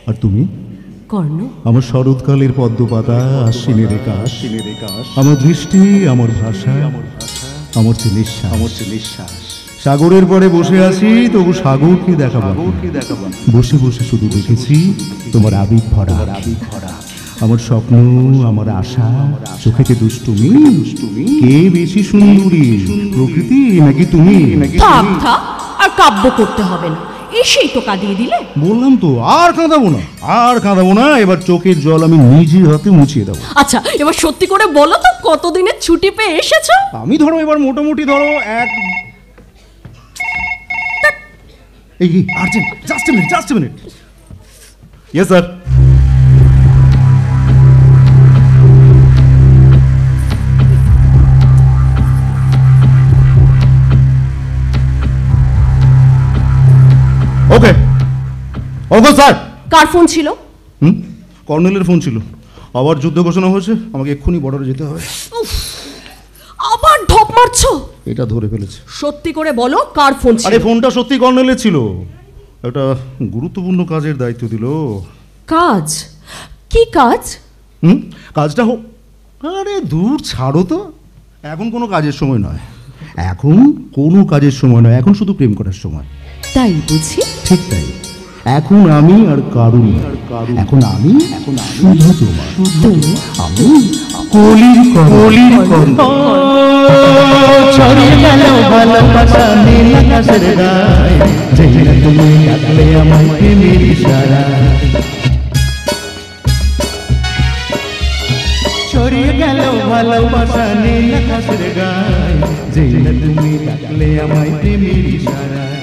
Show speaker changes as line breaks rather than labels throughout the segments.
আর তুমি?
কর্ণ।
আমার শরৎকালের পদ্মপাতা, আশ্বিনের একাশ, আমার দৃষ্টি, আমার ভাষা, আমার যে নিঃশ্বাস। সাগরের পরে বসে আছি, তবু সাগরকে দেখাবো। বসে বসে শুধু দেখেছি তোমার আবেগ ভরা। আমার স্বপ্ন, আমার আশা, চোখেতে দুষ্টুমি। কে বেশি সুন্দরী, প্রকৃতি নাকি তুমি?
থাক থাক, আর কাব্য করতে হবে না, এসেই তো কাঁদিয়ে দিলে।
বললাম তো আর কাঁদাবো না। এবার চোখের জল আমি নিজের হাতে মুছিয়ে দেবো।
আচ্ছা, এবার সত্যি করে বলো তো, কতদিনের ছুটি পেয়ে এসেছো?
আমি ধরো এবার মোটামুটি ধরো এই urgent, just minute. Yes sir. Okay sir.
কার ফোন ছিল?
কর্নেলের ফোন ছিল। আবার যুদ্ধ ঘোষণা হয়েছে, আমাকে এক্ষুনি বর্ডারে যেতে হবে।
আবার ঢপ মারছো?
এটা ধরে ফেলেছে।
সত্যি করে বলো, কার ফোন ছিল?
আরে ফোনটা সত্যি কর্নেলের ছিল। একটা গুরুত্বপূর্ণ কাজের দায়িত্ব দিল।
কাজ? কি কাজ?
কাজটা হোক। আরে দূর ছাড়ো তো, এখন কোনো কাজের সময় নয়। এখন শুধু প্রেম করার সময়।
তাই বুঝি?
ঠিক তাই। এখন আমি আর কারুন, এখন আমি শুধু তোমার। আমি কলির কণ্ঠ। ছড়িয়ে গেল ভালোবাসা নীল আকাশের গায়ে, যেখানে তুমি ডাকলে আমায় প্রেমের ইশারায়। ছড়িয়ে গেল ভালোবাসা নীল আকাশের গায়ে, যেখানে তুমি ডাকলে আমায় প্রেমের ইশারায়।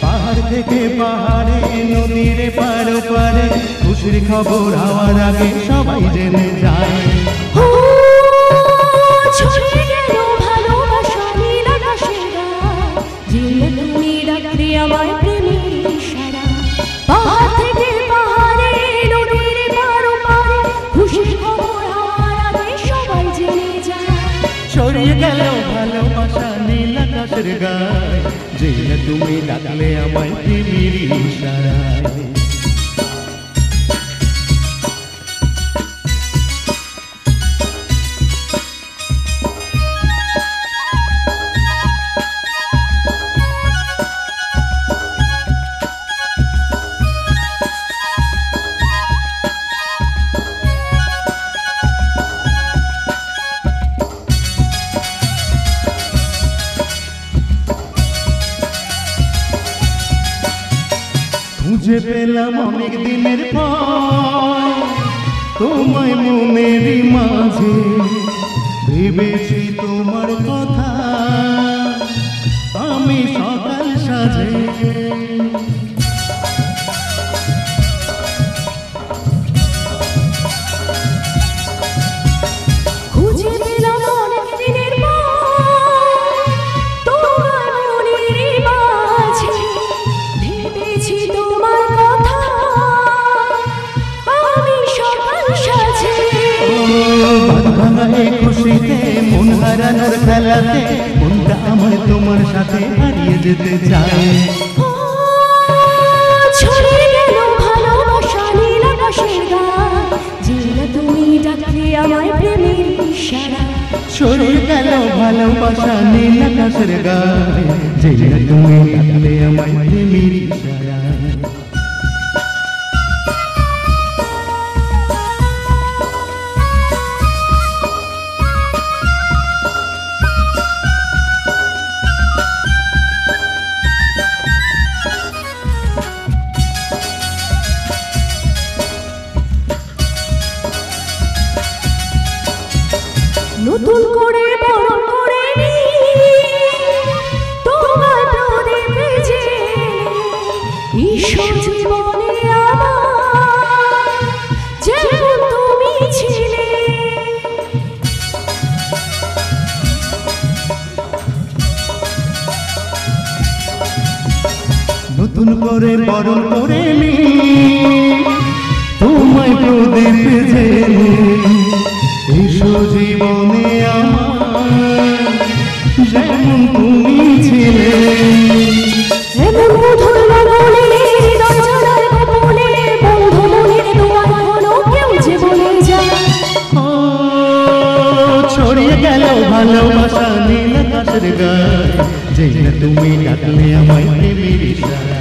পাহাড় থেকে পাহাড়ে, নদীর পারে পারে, খুশির খবর হওয়ার আগে সবাই জেনে যায়।
ছড়িয়ে গেল ভালোবাসা নীল আকাশের গায়ে, যেখানে তুমি ডাকলে আমায় প্রেমের ইশারায়। পাহাড় থেকে পাহাড়ে, নদীর পারে পারে, খুশির খবর হওয়ার আগে সবাই জেনে যায়।
ছড়িয়ে গেল ভালোবাসা নীল আকাশের গায়ে, যেখানে তুমি ডাকলে আমায় প্রেমের ইশারায়। খুঁজে পেলাম অনেক দিনের পর তোমায় মনের মাঝে, ভেবেছি তোমার কথা আমি সকাল সাজে।
খুঁজে পেলাম অনেক দিনের পর তোমার মনের মাঝে, ভেবেছি তোমার কথা আমি সকাল সাজে।
ভাঙায় খুশিতে, মন হারানোর খেলাতে, মনটা আমার তোমার সাথে হারিয়ে যেতে চায়।
ছড়িয়ে গেল ভালোবাসা নীল আকাশের গায়ে, যেখানে তুমি ডাকলে আমায় প্রেমের ইশারায়।
ছড়িয়ে গেল ভালোবাসা নীল আকাশের গায়ে, যেখানে তুমি ডাকলে আমায় প্রেমের ইশারায়।
নতুন করে বরণ করে নি তোমার প্রদীপে জেলে, ঈশ্বর জীবনে আমার যেমন তুমি ছিলে।
নতুন করে বরণ করে নি তোমায় প্রদীপে জেলে, এসো জীবনে আমার যেমন তুমি ছিলে।
এমন মধুর লগনে, রচনার গোপনে, বন্ধু
যেই না তুমি ডাকলে আমায় প্রেমের ইশারা।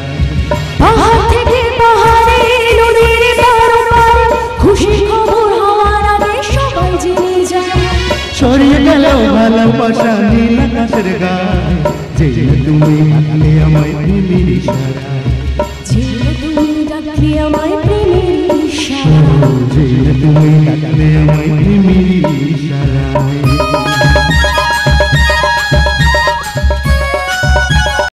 পাহাড় থেকে পাহাড়ে নদীর পার পারে খুশি খবর হওয়ার আগে সবাই জেনে যায়।
ছড়িয়ে গেল ভালোবাসা নীল আকাশের গায়ে, যেই না তুমি ডাকলে আমায় প্রেমের ইশারা।
যেই না তুমি ডাকলে আমায় প্রেমের ইশারা।
যেই না তুমি ডাকলে আমায় প্রেমের